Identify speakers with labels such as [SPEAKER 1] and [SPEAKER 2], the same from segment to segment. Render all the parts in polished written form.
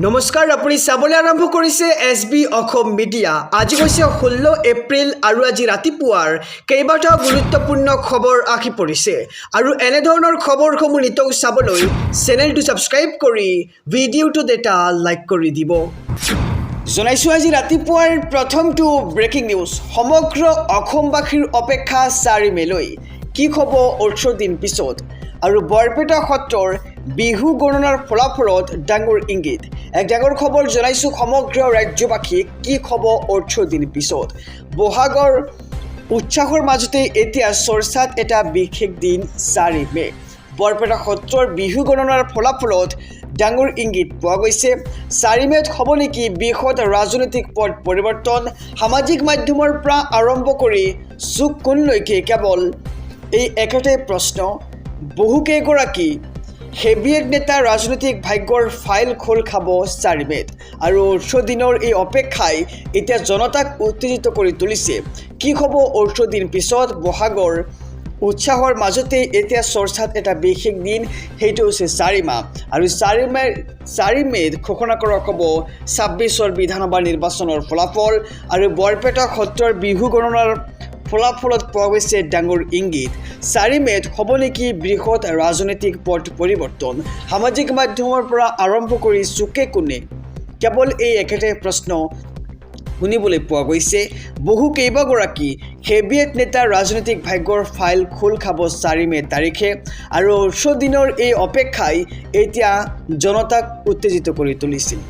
[SPEAKER 1] নমস্কাৰ আপুনি চাবলৈ আৰম্ভ কৰিছে SB অসম মিডিয়া। আজি হৈছে 16 এপ্ৰিল আৰু আজি ৰাতিপুৱাৰ কেইবাটাও গুৰুত্বপূৰ্ণ খবৰ আহি পৰিছে আৰু এনে ধৰণৰ খবৰসমূহ নিতৌ চাবলৈ চেনেলটো ছাবস্ক্ৰাইব কৰি ভিডিঅ'টো এটা লাইক কৰি দিব। জনাইছো আজি ৰাতিপুৱাৰ প্ৰথমটো ব্ৰেকিং নিউজ। সমগ্ৰ অসমবাসীৰ অপেক্ষা 4 মেলৈ কি হ'ব 18 দিন পিছত আৰু বৰপেটা সত্ৰৰ বিহু গণনাৰ ফলাফলত ডাঙৰ ইংগিত। এক ডাঙৰ খবৰ জনাইছো সমগ্ৰ ৰাজ্যবাসীক কি হ'ব 18 দিন পিছত। বহাগৰ উৎসাহৰ মাজতে এতিয়া চৰ্চাত এটা বিশেষ দিন 4 মে। বৰপেটা সত্ৰৰ বিহু গণনাৰ ফলাফলত ডাঙৰ ইংগিত পোৱা গৈছে। 4 মেত হ'ব নেকি বৃহৎ ৰাজনৈতিক পট পৰিৱৰ্তন। সামাজিক মাধ্যমৰ পৰা আৰম্ভ কৰি চুক কোণলৈকে কেৱল এই একেটাই প্ৰশ্ন। বহুকেইগৰাকী হেভিয়েট নেতা ৰাজনৈতিক ভাগ্যৰ ফাইল খোল খাব 4 মেত আৰু 18 দিনৰ এই অপেক্ষাই এতিয়া জনতাক উত্তেজিত কৰি তুলিছে। কি হ'ব 18 দিন পিছত। বহাগৰ উৎসাহৰ মাজতে এতিয়া চৰ্চাত এটা বিশেষ দিন, সেইটো হৈছে 4 মাহ আৰু 4 মেত ঘোষণা কৰা হ'ব 26ৰ বিধানসভা নিৰ্বাচনৰ ফলাফল আৰু বৰপেটা সত্ৰৰ বিহু গণনাৰ ফলাফলত পোৱা গৈছে ডাঙৰ ইংগিত। 4 মেত হ'ব নেকি বৃহৎ ৰাজনৈতিক পট পৰিৱৰ্তন। সামাজিক মাধ্যমৰ পৰা আৰম্ভ কৰি চুকে কোণে কেৱল এই একেটাই প্ৰশ্ন শুনিবলৈ পোৱা গৈছে। কেইবাগৰাকী হেভিয়েট নেতাৰ ৰাজনৈতিক ভাগ্যৰ ফাইল খোল খাব 4 মে তাৰিখে আৰু 18 দিনৰ এই অপেক্ষাই এতিয়া জনতাক উত্তেজিত কৰি তুলিছিল।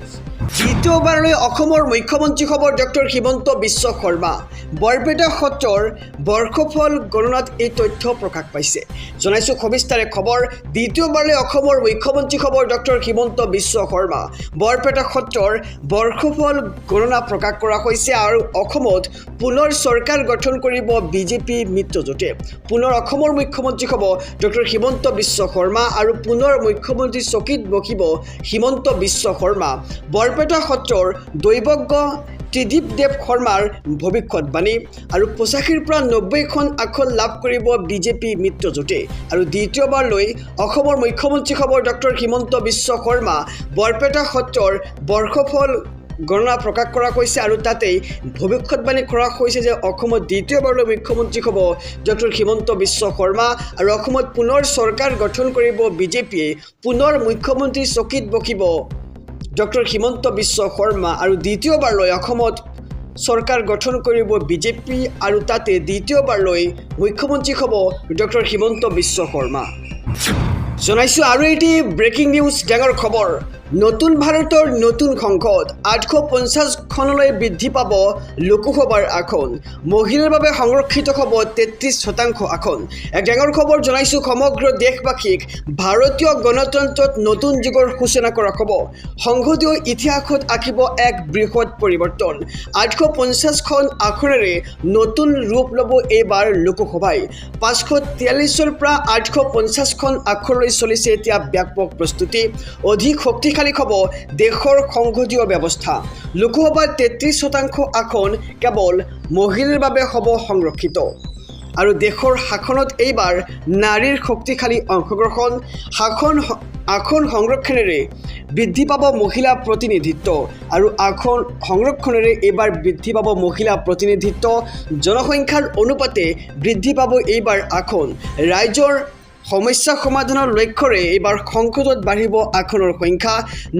[SPEAKER 1] দ্বিতীয়বাৰলৈ অসমৰ মুখ্যমন্ত্ৰী হ'ব ডক্টৰ হিমন্ত বিশ্ব শৰ্মা। বৰপেটা সত্ৰৰ বৰ্ষফল গণনাত এই তথ্য প্ৰকাশ পাইছে। জনাইছোঁ 24 তাৰিখ খবৰ। দ্বিতীয়বাৰলৈ অসমৰ মুখ্যমন্ত্ৰী হ'ব ডক্টৰ হিমন্ত বিশ্ব শৰ্মা। বৰপেটা সত্ৰৰ বৰ্ষফল গণনা প্ৰকাশ কৰা হৈছে আৰু অসমত পুনৰ চৰকাৰ গঠন কৰিব বিজেপি মিত্ৰজোঁটে। পুনৰ অসমৰ মুখ্যমন্ত্ৰী হ'ব ডক্টৰ হিমন্ত বিশ্ব শৰ্মা আৰু পুনৰ মুখ্যমন্ত্ৰী চকীত বহিব হিমন্ত বিশ্ব শৰ্মা। বৰপেটা সত্ৰৰ দৈৱজ্ঞ ত্ৰিদীপ দেৱ শৰ্মাৰ ভৱিষ্যতবাণী আৰু 85ৰ পৰা 90খন আসন লাভ কৰিব বিজেপি মিত্ৰজোঁটে আৰু দ্বিতীয়বাৰলৈ অসমৰ মুখ্যমন্ত্ৰী হ'ব ডক্টৰ হিমন্ত বিশ্ব শৰ্মা। বৰপেটা সত্ৰৰ বৰ্ষফল গণনা প্ৰকাশ কৰা হৈছে আৰু তাতেই ভৱিষ্যতবাণী কৰা হৈছে যে অসমত দ্বিতীয়বাৰলৈ মুখ্যমন্ত্ৰী হ'ব ডক্টৰ হিমন্ত বিশ্ব শৰ্মা আৰু অসমত পুনৰ চৰকাৰ গঠন কৰিব বিজেপিয়ে। পুনৰ মুখ্যমন্ত্ৰী চকীত বহিব ডক্টৰ হিমন্ত বিশ্ব শৰ্মা আৰু দ্বিতীয়বাৰলৈ অসমত চৰকাৰ গঠন কৰিব বিজেপি আৰু তাতে দ্বিতীয়বাৰলৈ মুখ্যমন্ত্ৰী হ'ব ডক্টৰ হিমন্ত বিশ্ব শৰ্মা। জনাইছোঁ আৰু এটি ব্ৰেকিং নিউজ, ডাঙৰ খবৰ। নতুন ভাৰতৰ নতুন সংসদ 850খনলৈ বৃদ্ধি পাব লোকসভাৰ আসন। মহিলাৰ বাবে সংৰক্ষিত হ'ব 33% আসন। এক ডাঙৰ খবৰ জনাইছোঁ সমগ্ৰ দেশবাসীক। ভাৰতীয় গণতন্ত্ৰত নতুন যুগৰ সূচনা কৰা হ'ব। সংসদীয় ইতিহাসত আঁকিব এক বৃহৎ পৰিৱৰ্তন। 850খন আসনেৰে নতুন ৰূপ ল'ব এইবাৰ লোকসভাই। 543ৰ পৰা 850খন আসনলৈ চলিছে এতিয়া ব্যাপক প্ৰস্তুতি। অধিক শক্তিশালী হ'ব দেশৰ সংসদীয় ব্যৱস্থা। লোকসভাৰ 33% আসন কেৱল মহিলাৰ বাবে হ'ব সংৰক্ষিত আৰু দেশৰ শাসনত এইবাৰ নাৰীৰ শক্তিশালী অংশগ্ৰহণ। আসন সংৰক্ষণেৰে বৃদ্ধি পাব মহিলা প্ৰতিনিধিত্ব আৰু আসন সংৰক্ষণেৰে এইবাৰ বৃদ্ধি পাব মহিলা প্ৰতিনিধিত্ব। জনসংখ্যাৰ অনুপাতে বৃদ্ধি পাব এইবাৰ আসন। ৰাইজৰ সমস্যা সমাধানৰ লক্ষ্যৰে এইবাৰ সংসদত বাঢ়িব আসনৰ সংখ্যা।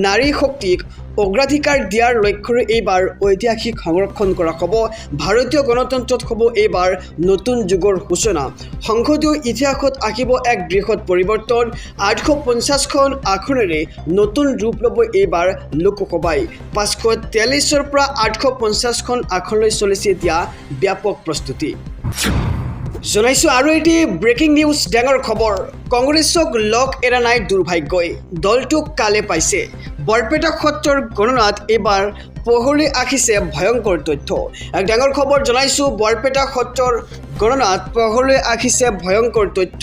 [SPEAKER 1] নাৰী শক্তিক অগ্ৰাধিকাৰ দিয়াৰ লক্ষ্যৰে এইবাৰ ঐতিহাসিক সংৰক্ষণ কৰা হ'ব। ভাৰতীয় গণতন্ত্ৰত হ'ব এইবাৰ নতুন যুগৰ সূচনা। সংসদীয় ইতিহাসত আঁকিব এক বৃহৎ পৰিৱৰ্তন। 850খন আসনেৰে নতুন ৰূপ ল'ব এইবাৰ লোকসভাই। 543ৰ পৰা 850খন আসনলৈ চলিছে এতিয়া ব্যাপক প্ৰস্তুতি। জনাইছোঁ আৰু এটি ব্ৰেকিং নিউজ, ডাঙৰ খবৰ। কংগ্ৰেছক লগ এৰা নাই দুৰ্ভাগ্যই, দলটোক কালে পাইছে। বৰপেটা সত্ৰৰ গণনাত এইবাৰ পোহৰলৈ আহিছে ভয়ংকৰ তথ্য। এক ডাঙৰ খবৰ জনাইছোঁ বৰপেটা সত্ৰৰ গণনাত পোহৰলৈ আহিছে ভয়ংকৰ তথ্য।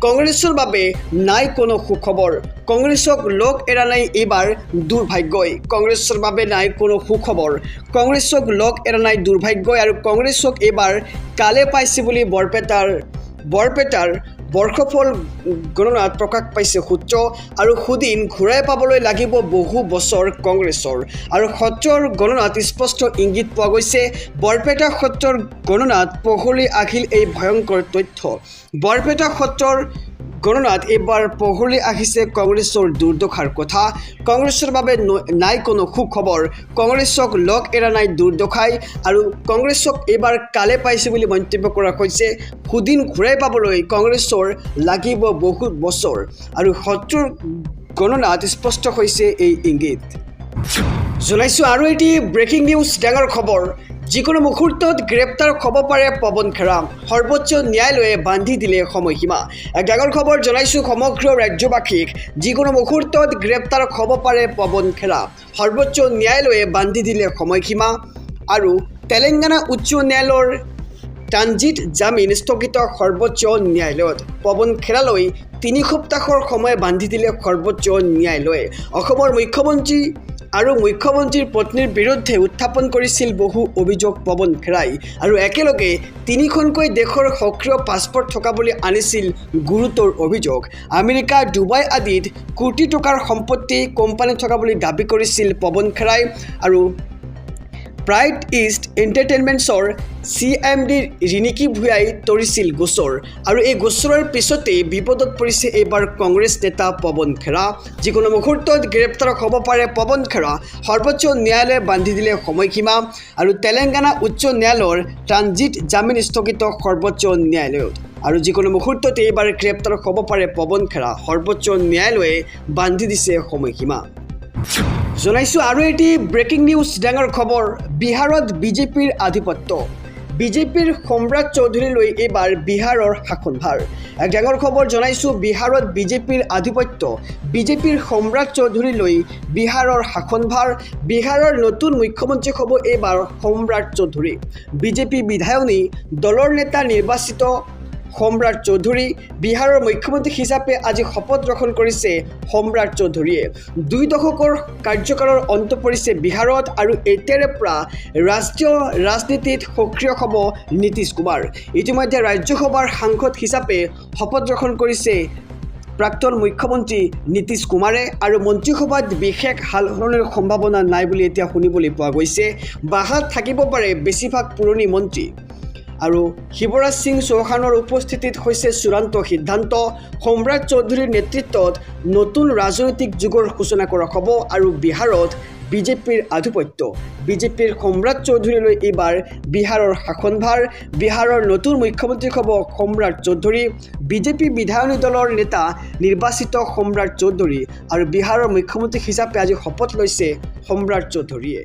[SPEAKER 1] কংগ্ৰেছৰ বাবে নাই কোনো সুখবৰ। কংগ্ৰেছক লগ এৰা নাই এইবাৰ দুৰ্ভাগ্যই। কংগ্ৰেছৰ বাবে নাই কোনো সুখবৰ। কংগ্ৰেছক লগ এৰা নাই দুৰ্ভাগ্যই আৰু কংগ্ৰেছক এইবাৰ কালে পাইছে বুলি বৰপেটাৰ বৰ্ষফল গণনাত প্ৰকাশ পাইছে সূত্ৰ আৰু সুদিন ঘূৰাই পাবলৈ লাগিব বহু বছৰ কংগ্ৰেছৰ আৰু সত্ৰৰ গণনাত স্পষ্ট ইংগিত পোৱা গৈছে বৰপেটা সত্ৰৰ গণনাত পোহৰলৈ আহিল এই ভয়ংকৰ তথ্য বৰপেটা সত্ৰৰ গণনাত এইবাৰ পোহৰলৈ আহিছে কংগ্ৰেছৰ দুৰ্দশাৰ কথা কংগ্ৰেছৰ বাবে নাই কোনো সুখবৰ কংগ্ৰেছক লগ এৰা নাই দুৰ্দশাই আৰু কংগ্ৰেছক এইবাৰ কালে পাইছে বুলি মন্তব্য কৰা হৈছে সুদিন ঘূৰাই পাবলৈ কংগ্ৰেছৰ লাগিব বহু বছৰ আৰু সত্ৰৰ গণনাত স্পষ্ট হৈছে এই ইংগিত জনাইছোঁ আৰু এটি ব্ৰেকিং নিউজ ডাঙৰ খবৰ যিকোনো মুহূৰ্তত গ্ৰেপ্তাৰ হ'ব পাৰে পৱন খেৰাম সৰ্বোচ্চ ন্যায়ালয়ে বান্ধি দিলে সময়সীমা এক ডাঙৰ খবৰ জনাইছোঁ সমগ্ৰ ৰাজ্যবাসীক যিকোনো মুহূৰ্তত গ্ৰেপ্তাৰ হ'ব পাৰে পৱন খেৰাম সৰ্বোচ্চ ন্যায়ালয়ে বান্ধি দিলে সময়সীমা আৰু তেলেংগানা উচ্চ ন্যায়ালয়ৰ ট্ৰানজিট জামিন স্থগিত সৰ্বোচ্চ ন্যায়ালয়ত পৱন খেৰালৈ 3 সপ্তাহৰ সময় বান্ধি দিলে সৰ্বোচ্চ ন্যায়ালয়ে অসমৰ মুখ্যমন্ত্ৰী আৰু মুখ্যমন্ত্ৰীৰ পত্নীৰ বিৰুদ্ধে উত্থাপন কৰিছিল বহু অভিযোগ পৱন খেৰাই আৰু একেলগে 3খনকৈ দেশৰ সক্ৰিয় পাছপৰ্ট থকা বুলি আনিছিল গুৰুতৰ অভিযোগ আমেৰিকা ডুবাই আদিত কোটি টকাৰ সম্পত্তি কোম্পানী থকা বুলি দাবী কৰিছিল পৱন খেৰাই আৰু প্ৰাইড ইষ্ট এণ্টাৰটেইনমেণ্টছৰ CMD ৰিণিকী ভূঞাই তৰিছিল গোচৰ আৰু এই গোচৰৰ পিছতেই বিপদত পৰিছে এইবাৰ কংগ্ৰেছ নেতা পৱন খেৰা যিকোনো মুহূৰ্তত গ্ৰেপ্তাৰ হ'ব পাৰে পৱন খেৰা সৰ্বোচ্চ ন্যায়ালয়ে বান্ধি দিলে সময়সীমা আৰু তেলেংগানা উচ্চ ন্যায়ালয়ৰ ট্ৰানজিট জামিন স্থগিত সৰ্বোচ্চ ন্যায়ালয়ত আৰু যিকোনো মুহূৰ্ততে এইবাৰ গ্ৰেপ্তাৰ হ'ব পাৰে পৱন খেৰা সৰ্বোচ্চ ন্যায়ালয়ে বান্ধি দিছে সময়সীমা জনাইছোঁ আৰু এটি ব্ৰেকিং নিউজ ডাঙৰ খবৰ বিহাৰত বিজেপিৰ আধিপত্য বিজেপিৰ সম্ৰাট চৌধুৰীলৈ এইবাৰ বিহাৰৰ শাসনভাৰ এক ডাঙৰ খবৰ জনাইছোঁ বিহাৰত বিজেপিৰ আধিপত্য বিজেপিৰ সম্ৰাট চৌধুৰীলৈ বিহাৰৰ শাসনভাৰ বিহাৰৰ নতুন মুখ্যমন্ত্ৰী হ'ব এইবাৰ সম্ৰাট চৌধুৰী বিজেপি বিধায়নী দলৰ নেতা নিৰ্বাচিত সম্ৰাট চৌধুৰী বিহাৰৰ মুখ্যমন্ত্ৰী হিচাপে আজি শপত গ্ৰহণ কৰিছে সম্ৰাট চৌধুৰীয়ে 2 দশকৰ কাৰ্যকালৰ অন্ত পৰিছে বিহাৰত আৰু এতিয়াৰে পৰা ৰাষ্ট্ৰীয় ৰাজনীতিত সক্ৰিয় হ'ব নীতিশ কুমাৰ ইতিমধ্যে ৰাজ্যসভাৰ সাংসদ হিচাপে শপত গ্ৰহণ কৰিছে প্ৰাক্তন মুখ্যমন্ত্ৰী নীতিশ কুমাৰে আৰু মন্ত্ৰীসভাত বিশেষ সালসলনিৰ সম্ভাৱনা নাই বুলি এতিয়া শুনিবলৈ পোৱা গৈছে বাহাত থাকিব পাৰে বেছিভাগ পুৰণি মন্ত্ৰী আৰু শিৱৰাজ সিং চৌহানৰ উপস্থিতিত হৈছে চূড়ান্ত সিদ্ধান্ত সম্ৰাট চৌধুৰীৰ নেতৃত্বত নতুন ৰাজনৈতিক যুগৰ সূচনা কৰা হ'ব আৰু বিহাৰত বিজেপিৰ আধিপত্য বিজেপিৰ সম্ৰাট চৌধুৰীলৈ এইবাৰ বিহাৰৰ শাসনভাৰ বিহাৰৰ নতুন মুখ্যমন্ত্ৰী হ'ব সম্ৰাট চৌধুৰী বিজেপি বিধায়নী দলৰ নেতা নিৰ্বাচিত সম্ৰাট চৌধুৰী আৰু বিহাৰৰ মুখ্যমন্ত্ৰী হিচাপে আজি শপত লৈছে সম্ৰাট চৌধুৰীয়ে